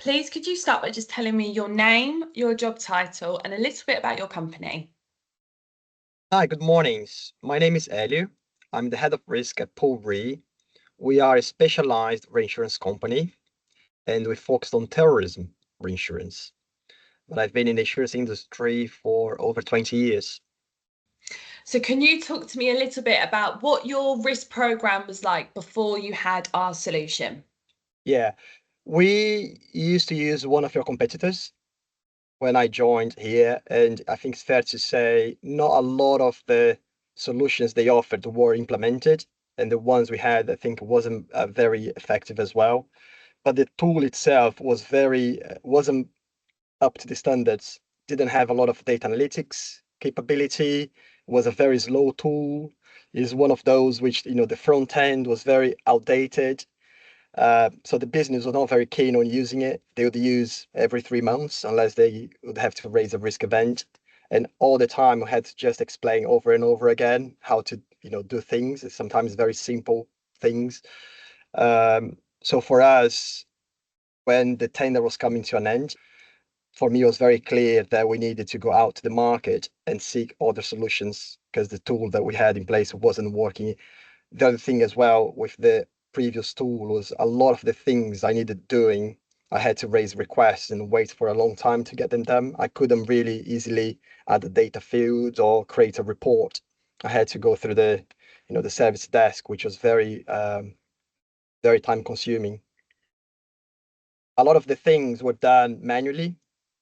please could you start by just telling me your name, your job title, and a little bit about your company? Hi, good mornings. My name is Elio. I'm the head of risk at Pool Re. We are a specialized reinsurance company and we focused on terrorism reinsurance. But I've been in the insurance industry for over 20 years. So can you talk to me a little bit about what your risk program was like before you had our solution? Yeah, we used to use one of your competitors when I joined here, and I think it's fair to say not a lot of the solutions they offered were implemented, and the ones we had, I think, wasn't very effective as well. But the tool itself was wasn't up to the standards, didn't have a lot of data analytics capability, was a very slow tool, is one of those which, the front end was very outdated. So the business was not very keen on using it. They would use every 3 months unless they would have to raise a risk event. And all the time we had to just explain over and over again how to, do things. It's sometimes very simple things. So for us, when the tender was coming to an end, for me, it was very clear that we needed to go out to the market and seek other solutions because the tool that we had in place wasn't working. The other thing as well with the previous tool was a lot of the things I needed doing, I had to raise requests and wait for a long time to get them done. I couldn't really easily add a data field or create a report. I had to go through the service desk, which was very time consuming. A lot of the things were done manually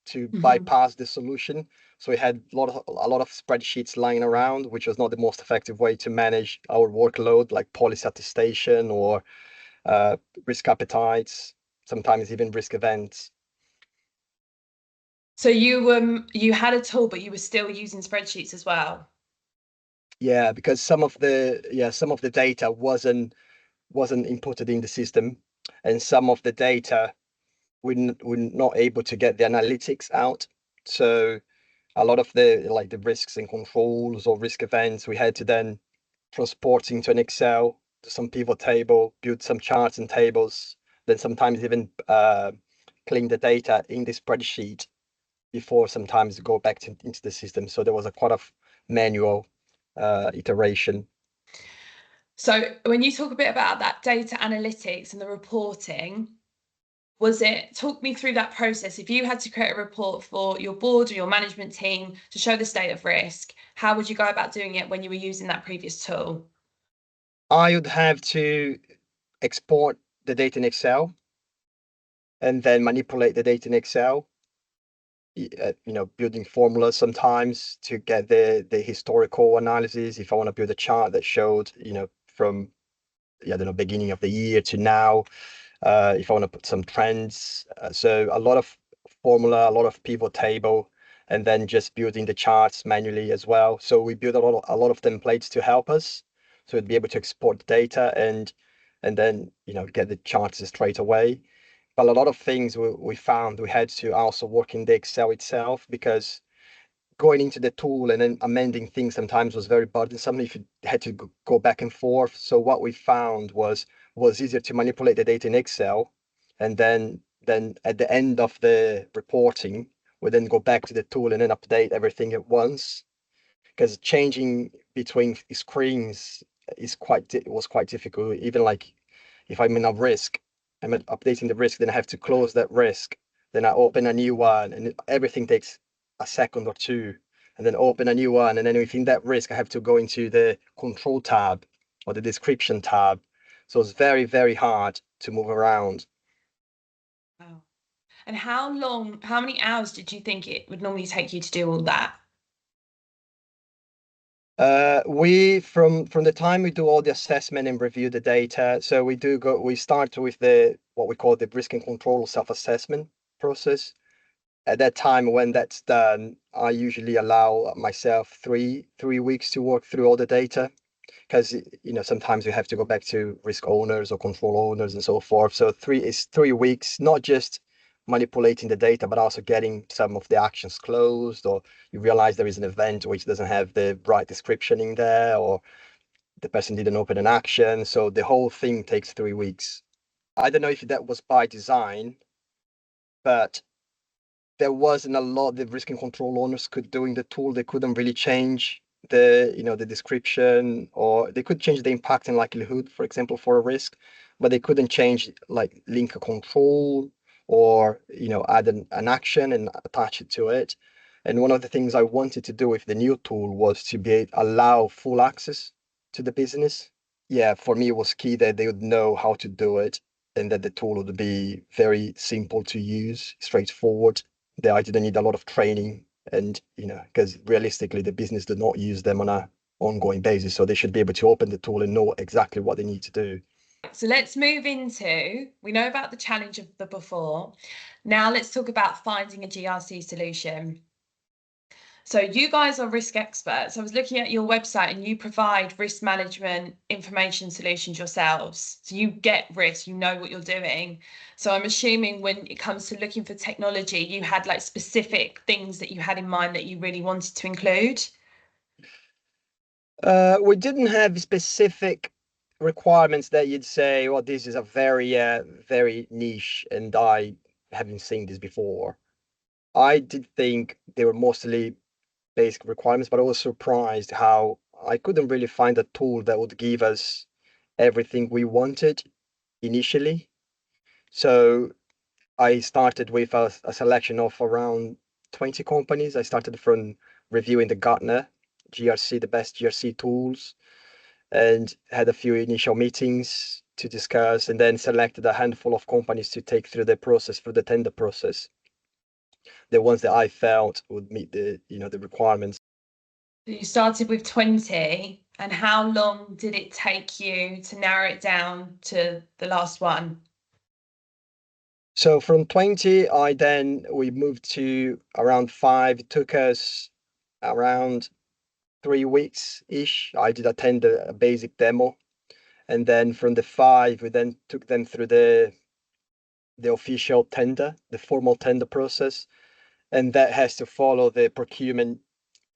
to bypass the solution. So we had a lot of spreadsheets lying around, which was not the most effective way to manage our workload, like policy attestation or risk appetites, sometimes even risk events. So you had a tool, but you were still using spreadsheets as well. Yeah, because some of the data wasn't inputted in the system, and some of the data we're not able to get the analytics out. So a lot of the risks and controls or risk events we had to then transport into an Excel to some pivot table, build some charts and tables, then sometimes even clean the data in the spreadsheet before sometimes go back into the system. So there was a quite of manual iteration. So when you talk a bit about that data analytics and the reporting, talk me through that process. If you had to create a report for your board or your management team to show the state of risk, how would you go about doing it when you were using that previous tool? I would have to export the data in Excel and then manipulate the data in Excel, building formulas sometimes to get the historical analysis. If I want to build a chart that showed, from, I don't know, beginning of the year to now, if I want to put some trends. So a lot of formula, a lot of pivot table, and then just building the charts manually as well. So we built a lot of templates to help us. So we'd be able to export the data and then, get the charts straight away. But a lot of things we found we had to also work in the Excel itself because going into the tool and then amending things sometimes was very burdensome if you had to go back and forth. So what we found was easier to manipulate the data in Excel, and then at the end of the reporting, we then go back to the tool and then update everything at once. Because changing between screens was quite difficult. Even like if I'm in a risk, I'm updating the risk, then I have to close that risk. Then I open a new one, and everything takes a second or two, and then open a new one. And then within that risk, I have to go into the control tab or the description tab. So it's very, very hard to move around. Wow. And how many hours did you think it would normally take you to do all that? We from the time we do all the assessment and review the data, so we start with the what we call the risk and control self-assessment process. At that time when that's done, I usually allow myself three weeks to work through all the data because sometimes we have to go back to risk owners or control owners and so forth. So 3 weeks, not just manipulating the data, but also getting some of the actions closed, or you realize there is an event which doesn't have the right description in there, or the person didn't open an action. So the whole thing takes 3 weeks. I don't know if that was by design, but there wasn't a lot the risk and control owners could do in the tool. They couldn't really change the description, or they could change the impact and likelihood, for example, for a risk, but they couldn't change like link a control or add an action and attach it to it. And one of the things I wanted to do with the new tool was to allow full access to the business. Yeah, for me, it was key that they would know how to do it and that the tool would be very simple to use, straightforward, that I didn't need a lot of training. And, because realistically, the business did not use them on a ongoing basis. So they should be able to open the tool and know exactly what they need to do. So let's move into, we know about the challenge of the before. Now let's talk about finding a GRC solution. So you guys are risk experts. I was looking at your website and you provide risk management information solutions yourselves. So you get risk, you know what you're doing. So I'm assuming when it comes to looking for technology, you had like specific things that you had in mind that you really wanted to include. We didn't have specific requirements that you'd say, well, this is a very niche and I haven't seen this before. I did think they were mostly basic requirements, but I was surprised how I couldn't really find a tool that would give us everything we wanted initially. So I started with a selection of around 20 companies. I started from reviewing the Gartner GRC, the best GRC tools, and had a few initial meetings to discuss, and then selected a handful of companies to take through the tender process, the ones that I felt would meet the requirements. You started with 20, and how long did it take you to narrow it down to the last one? So from 20, we moved to around 5. It took us around 3 weeks-ish. I did attend a basic demo. And then from the 5, we then took them through the official tender, the formal tender process. And that has to follow the procurement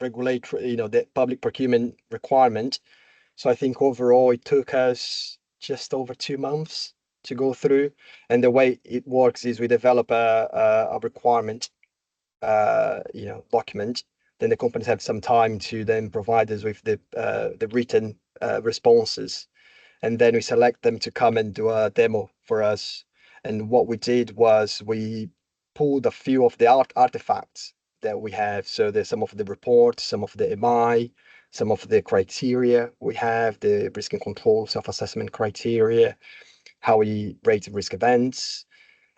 regulatory, the public procurement requirement. So I think overall it took us just over 2 months to go through. And the way it works is we develop a requirement, document. Then the companies have some time to then provide us with the written responses, and then we select them to come and do a demo for us. And what we did was we pulled a few of the artifacts that we have. So there's some of the reports, some of the MI, some of the criteria we have, the risk and control self-assessment criteria, how we rate risk events.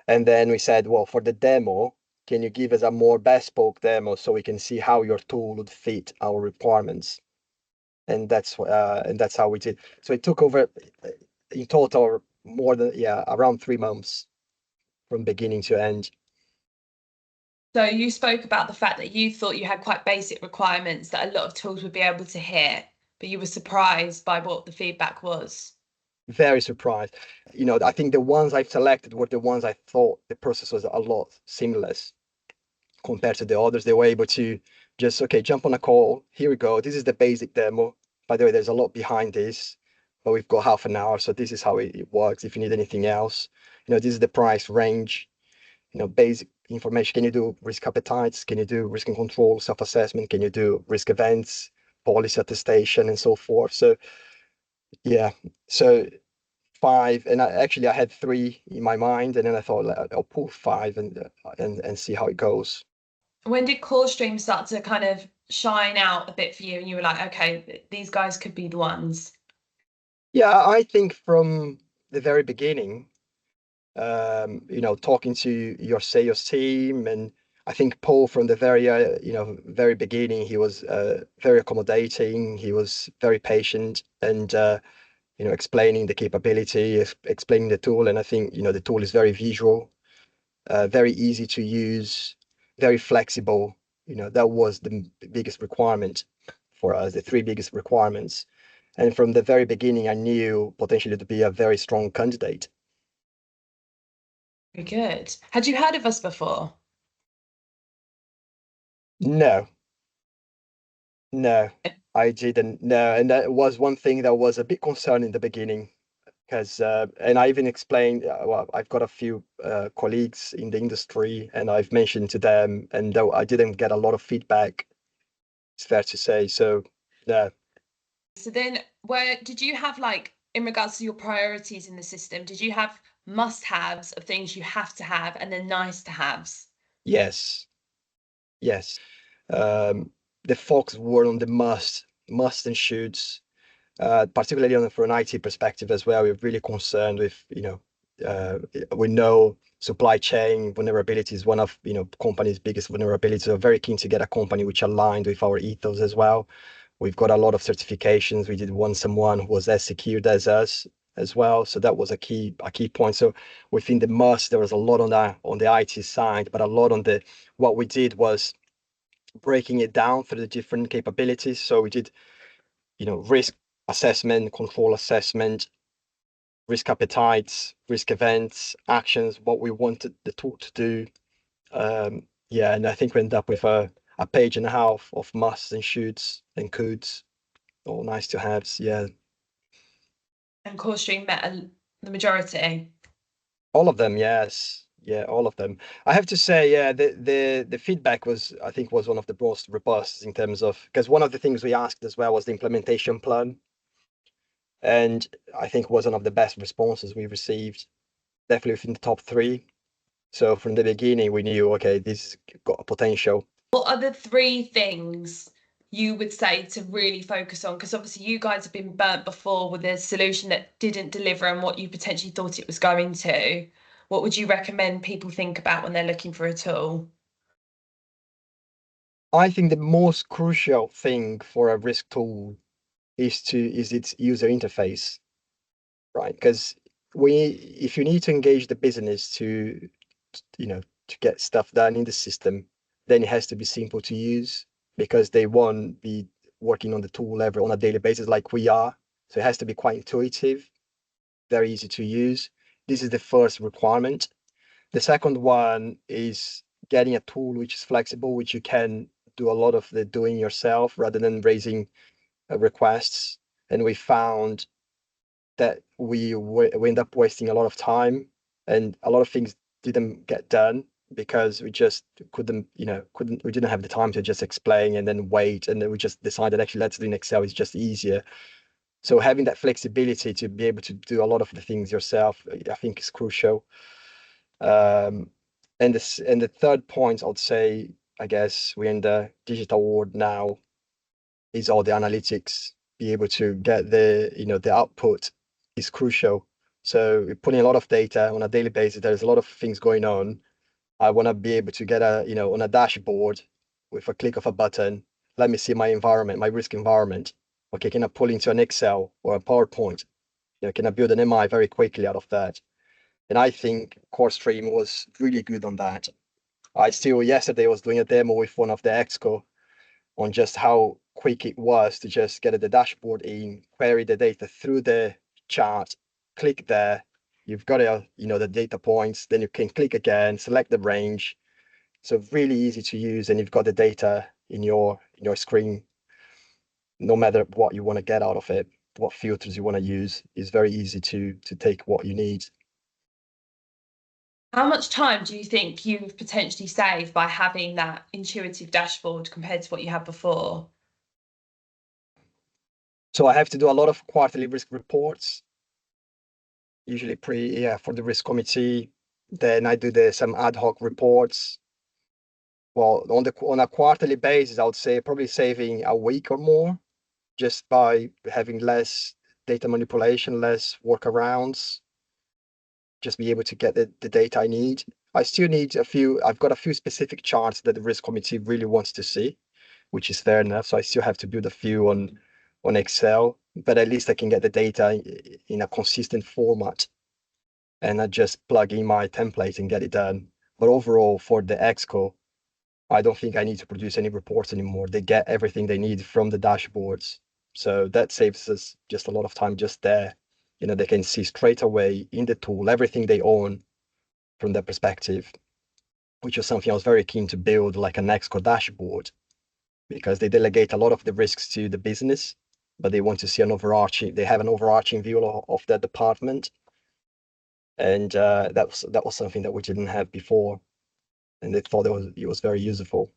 And then we said, well, for the demo, can you give us a more bespoke demo so we can see how your tool would fit our requirements? And that's how we did. So it took over in total more than around 3 months from beginning to end. So you spoke about the fact that you thought you had quite basic requirements that a lot of tools would be able to hit, but you were surprised by what the feedback was. Very surprised. I think the ones I've selected were the ones I thought the process was a lot seamless compared to the others. They were able to just, okay, jump on a call. Here we go. This is the basic demo. By the way, there's a lot behind this, but we've got half an hour. So this is how it works. If you need anything else, this is the price range, basic information. Can you do risk appetites? Can you do risk and control, self-assessment? Can you do risk events, policy attestation, and so forth? So yeah, so 5, and I had 3 in my mind, and then I thought I'll pull 5 and see how it goes. When did CoreStream start to kind of shine out a bit for you and you were like, okay, these guys could be the ones? Yeah, I think from the very beginning, talking to your sales team, and I think Paul from the very beginning, he was very accommodating. He was very patient, and explaining the capability, explaining the tool. And I think the tool is very visual, very easy to use, very flexible. That was the biggest requirement for us, the 3 biggest requirements. And from the very beginning, I knew potentially to be a very strong candidate. Very good. Had you heard of us before? No, no, I didn't. No, and that was one thing that was a bit concerning in the beginning, because and I even explained, well, I've got a few colleagues in the industry, and I've mentioned to them, and though I didn't get a lot of feedback, it's fair to say. So yeah. So then where did you have, like, in regards to your priorities in the system, did you have must-haves of things you have to have and then nice-to-haves? Yes. Yes. The focus were on the must and shoulds, particularly for an IT perspective as well. We're really concerned with, we know supply chain vulnerability is one of, companies' biggest vulnerabilities. So very keen to get a company which aligned with our ethos as well. We've got a lot of certifications. We did want someone who was as secured as us as well. So that was a key point. So within the must, there was a lot on the IT side, but a lot on what we did was breaking it down for the different capabilities. So we did, risk assessment, control assessment, risk appetites, risk events, actions, what we wanted the tool to do. Yeah, and I think we ended up with a page and a half of musts and shoulds and coulds, all nice to haves. Yeah, And CoreStream met the majority. all of them. Yes, yeah, all of them. I have to say, yeah, the feedback was, I think, was one of the most robust in terms of, because one of the things we asked as well was the implementation plan, and I think was one of the best responses we received, definitely within the top three. So from the beginning, we knew, okay, this got a potential. What are the three things you would say to really focus on? Because obviously you guys have been burnt before with a solution that didn't deliver on what you potentially thought it was going to. What would you recommend people think about when they're looking for a tool? I think the most crucial thing for a risk tool is its user interface, right? Because if you need to engage the business to get stuff done in the system, then it has to be simple to use, because they won't be working on the tool level on a daily basis like we are. So it has to be quite intuitive, very easy to use. This is the first requirement. The second one is getting a tool which is flexible, which you can do a lot of the doing yourself rather than raising requests. And we found that we end up wasting a lot of time, and a lot of things didn't get done because we just we didn't have the time to just explain and then wait, and then we just decided, actually, let's do in Excel, it's just easier. So having that flexibility to be able to do a lot of the things yourself, I think, is crucial. um, and the third point, I'd say, I guess we're in the digital world now, is all the analytics. Be able to get the output is crucial. So we're putting a lot of data on a daily basis. There's a lot of things going on. I want to be able to get on a dashboard with a click of a button. Let me see my environment, my risk environment. Okay, can I pull into an Excel or a PowerPoint? Can I build an MI very quickly out of that? And I think CoreStream was really good on that. Yesterday I was doing a demo with one of the Exco on just how quick it was to just get the dashboard in, query the data through the chart, click there. You've got the data points, then you can click again, select the range. So really easy to use, and you've got the data in your screen. No matter what you want to get out of it, what filters you want to use, is very easy to take what you need. How much time do you think you've potentially saved by having that intuitive dashboard compared to what you had before? So I have to do a lot of quarterly risk reports, usually for the risk committee. Then I do some ad hoc reports. Well, on a quarterly basis, I would say probably saving a week or more, just by having less data manipulation, less workarounds, just be able to get the data I need. I still need I've got a few specific charts that the risk committee really wants to see, which is fair enough. So I still have to build a few on Excel, but at least I can get the data in a consistent format, and I just plug in my template and get it done. But overall, for the Exco, I don't think I need to produce any reports anymore. They get everything they need from the dashboards. So that saves us just a lot of time just there. They can see straight away in the tool everything they own from their perspective, which was something I was very keen to build, like an Exco dashboard, because they delegate a lot of the risks to the business. but they want to see they have an overarching view of that department. And that was something that we didn't have before, and they thought it was very useful.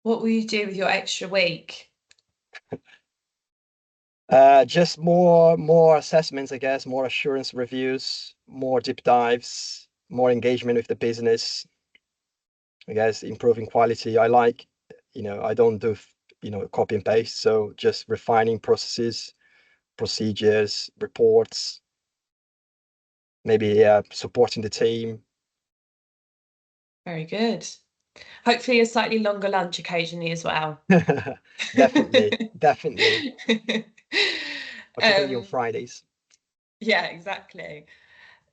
What will you do with your extra week? Just more assessments, I guess, more assurance reviews, more deep dives, more engagement with the business. I guess improving quality. I don't do copy and paste, so just refining processes, procedures, reports, maybe supporting the team. Very good. Hopefully a slightly longer lunch occasionally as well. Definitely, definitely, particularly on Um, Fridays. yeah, exactly.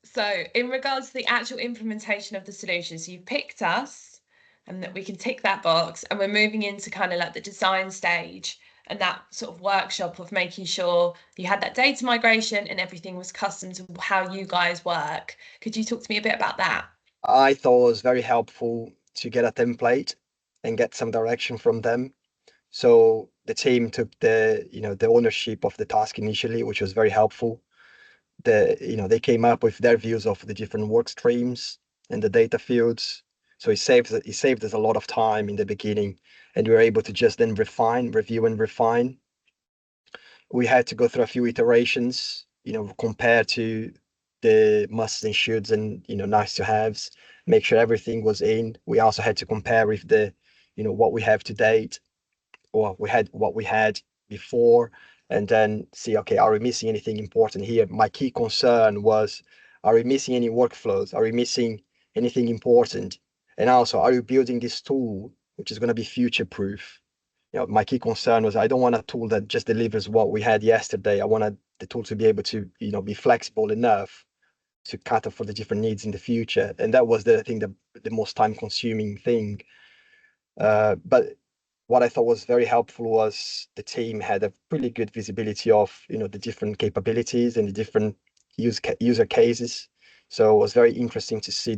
So, in regards to the actual implementation of the solution, so you picked us and that we can tick that box, and we're moving into kind of like the design stage and that sort of workshop of making sure you had that data migration and everything was custom to how you guys work. Could you talk to me a bit about that? I thought it was very helpful to get a template and get some direction from them. So the team took the ownership of the task initially, which was very helpful. They came up with their views of the different work streams and the data fields. So it saved us a lot of time in the beginning, and we were able to just then review and refine. We had to go through a few iterations, compare to the musts and shoulds and nice to haves, make sure everything was in. We also had to compare with what we have to date, or what we had before, and then see, okay, are we missing anything important here? My key concern was, are we missing any workflows? Are we missing anything important? And also, are you building this tool which is going to be future proof? My key concern was, I don't want a tool that just delivers what we had yesterday. I wanted the tool to be able to, be flexible enough to cater for the different needs in the future. And that was I think the most time consuming thing. But what I thought was very helpful was the team had a pretty good visibility of, the different capabilities and the different user cases. So it was very interesting to see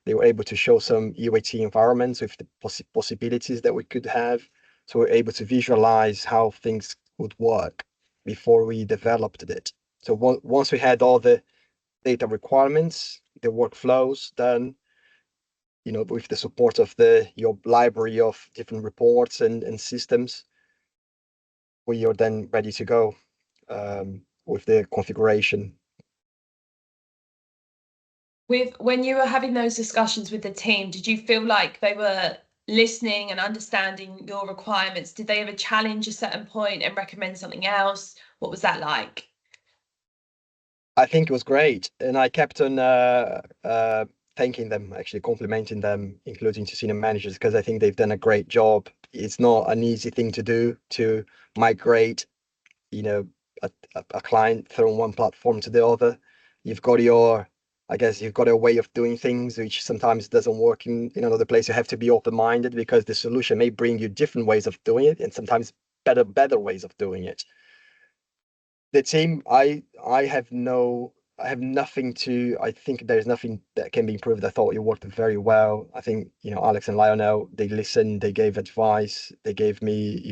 they were able to show some UAT environments with the possibilities that we could have. So we're able to visualize how things would work before we developed it. So once we had all the data requirements, the workflows done, with the support of your library of different reports and systems, we are then ready to go with the configuration. When you were having those discussions with the team, did you feel like they were listening and understanding your requirements? Did they ever challenge a certain point and recommend something else? What was that like? I think it was great, and I kept on thanking them, actually complimenting them, including to senior managers, because I think they've done a great job. It's not an easy thing to do, to migrate, you know, a client from one platform to the other. You've got I guess you've got a way of doing things which sometimes doesn't work in another place. You have to be open-minded, because the solution may bring you different ways of doing it, and sometimes better ways of doing it. The team, I have nothing to, I think there's nothing that can be improved. I thought it worked very well. I think, Alex and Lionel, they listened, they gave advice, they gave me,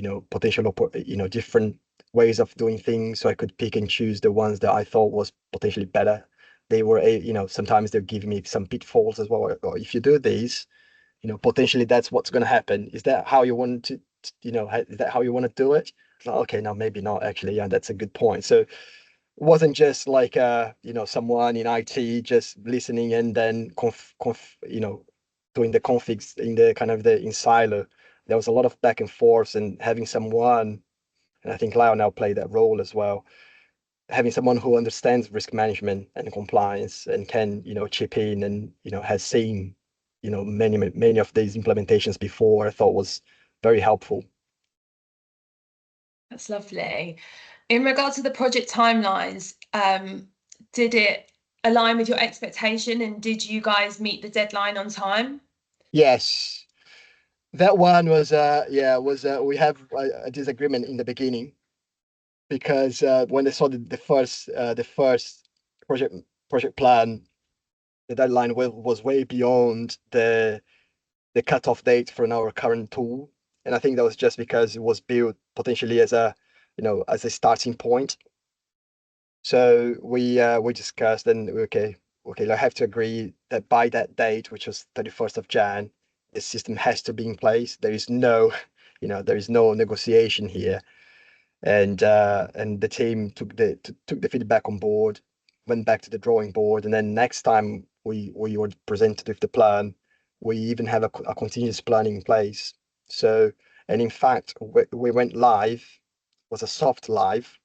different ways of doing things, so I could pick and choose the ones that I thought was potentially better. They were, sometimes they're giving me some pitfalls as well. Or if you do these, potentially that's what's going to happen. Is that how you want is that how you want to do it? It's like, okay, no, maybe not actually. Yeah, that's a good point. So it wasn't just like, someone in IT just listening and then doing the configs in the kind of in silo. There was a lot of back and forth, and having someone, and I think Lionel played that role as well, having someone who understands risk management and compliance and can, chip in and, has seen, many of these implementations before, I thought was very helpful. That's lovely. In regard to the project timelines, did it align with your expectation and did you guys meet the deadline on time? Yes, that one was, we have a disagreement in the beginning, because when they saw the first project project plan, the deadline was way beyond the cutoff date for our current tool. And I think that was just because it was built potentially as a, as a starting point. So we discussed, and okay, I have to agree that by that date, which was 31st of Jan, the system has to be in place. There is no, there is no negotiation here. And the team took the feedback on board, went back to the drawing board, and then next time we were presented with the plan, we even have a continuous planning in place. So, and in fact, we went live, was a soft live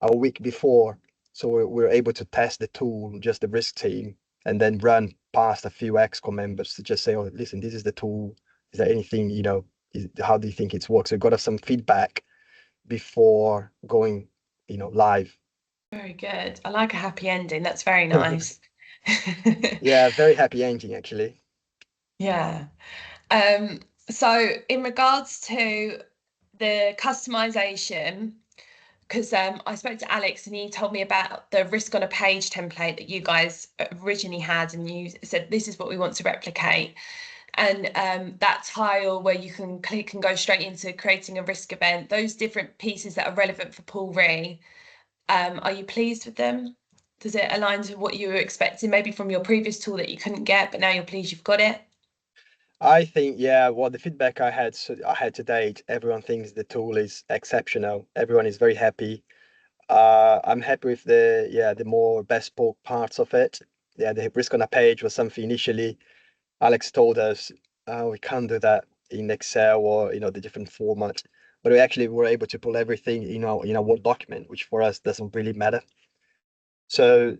a week before, so we were able to test the tool, just the risk team, and then run past a few ExCo members to just say, oh, listen, this is the tool. Is there anything, how do you think it's works? So we got us some feedback before going, live. Very good. I like a happy ending. That's very nice. Yeah, very happy ending actually. Yeah. So in regards to the customization, because I spoke to Alex and he told me about the risk on a page template that you guys originally had, and you said this is what we want to replicate. And that tile where you can click and go straight into creating a risk event, those different pieces that are relevant for Paul Ree, are you pleased with them? Does it align to what you were expecting, maybe from your previous tool that you couldn't get, but now you're pleased you've got it? I think, yeah, well, the feedback I had to date, everyone thinks the tool is exceptional. Everyone is very happy. I'm happy with the more bespoke parts of it. Yeah, the risk on a page was something initially Alex told us, oh, we can't do that in Excel or, the different format. But we actually were able to pull everything, in a Word document, which for us doesn't really matter. So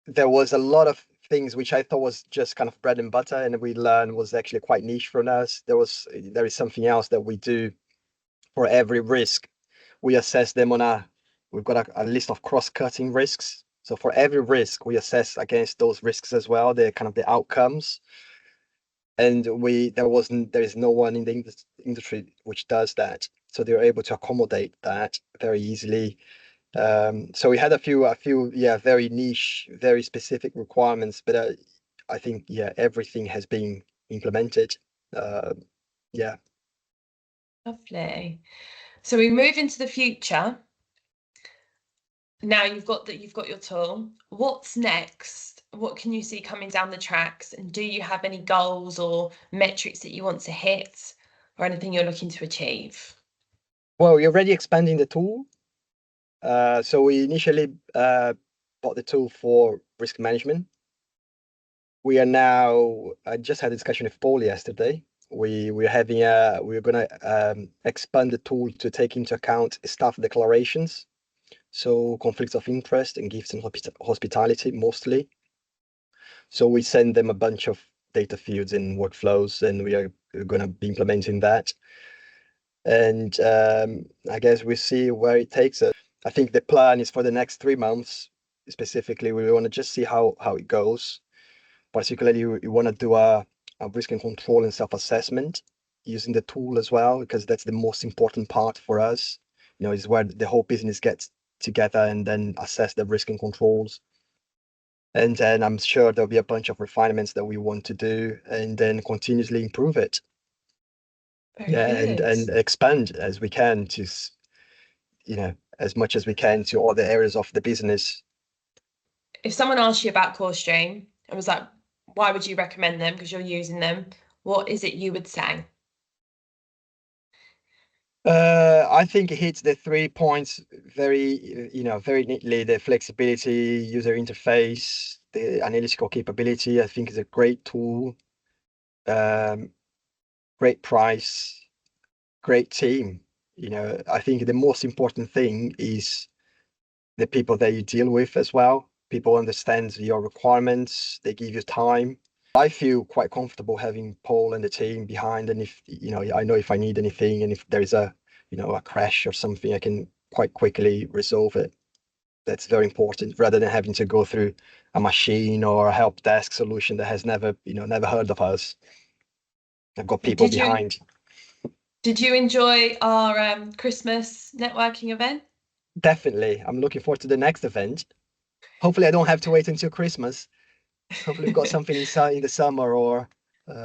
there was a lot of things which I thought was just kind of bread and butter, and we learned was actually quite niche for us. There is something else that we do for every risk. We assess them we've got a list of cross-cutting risks. So for every risk, we assess against those risks as well, the kind of the outcomes. And there is no one in the industry which does that. So they're able to accommodate that very easily. So we had a few, yeah, very niche, very specific requirements, but I think, yeah, everything has been implemented. Yeah. Lovely. So we move into the future. Now you've got your tool. What's next? What can you see coming down the tracks? And do you have any goals or metrics that you want to hit or anything you're looking to achieve? Well, we're already expanding the tool. So we initially bought the tool for risk management. We are now, I just had a discussion with Paul yesterday. We're gonna expand the tool to take into account staff declarations, so conflicts of interest and gifts and hospitality mostly. So we send them a bunch of data fields and workflows, and we're going to be implementing that. And I guess we see where it takes us. I think the plan is for the next 3 months. Specifically, we want to just see how it goes. Particularly, we want to do a risk and control and self-assessment using the tool as well, because that's the most important part for us. Is where the whole business gets together and then assess the risk and controls. And then I'm sure there'll be a bunch of refinements that we want to do and then continuously improve it. Very Yeah, good. and expand as we can to, as much as we can to all the areas of the business. If someone asked you about CoreStream and was like, why would you recommend them because you're using them? What is it you would say? I think it hits the 3 points very neatly. The flexibility, user interface, the analytical capability, I think is a great tool. Great price, great team. I think the most important thing is the people that you deal with as well. People understand your requirements, they give you time. I feel quite comfortable having Paul and the team behind, and if I know if I need anything, and if there is a crash or something, I can quite quickly resolve it. That's very important, rather than having to go through a machine or a help desk solution that has never heard of us. I've got people Did you behind. did you enjoy our Christmas networking event? Definitely, I'm looking forward to the next event. Hopefully, I don't have to wait until Christmas. Hopefully, we've got something in the summer or.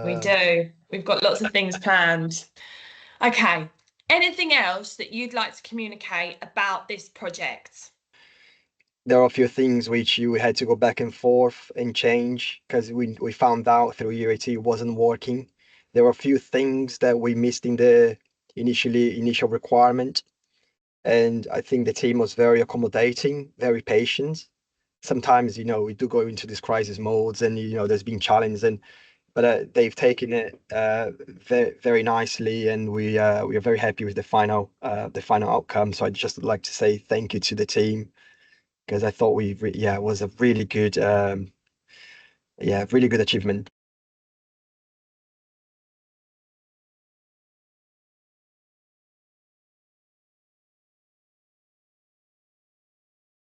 We Uh, do. We've got lots of things planned. Okay. Anything else that you'd like to communicate about this project? There are a few things which you had to go back and forth and change because we found out through UAT it wasn't working. There were a few things that we missed in the initial requirement, and I think the team was very accommodating, very patient. Sometimes, we do go into these crisis modes, and there's been challenges, but they've taken it very, very nicely, and we are very happy with the final outcome. So I'd just like to say thank you to the team because I thought it was a really good, really good achievement.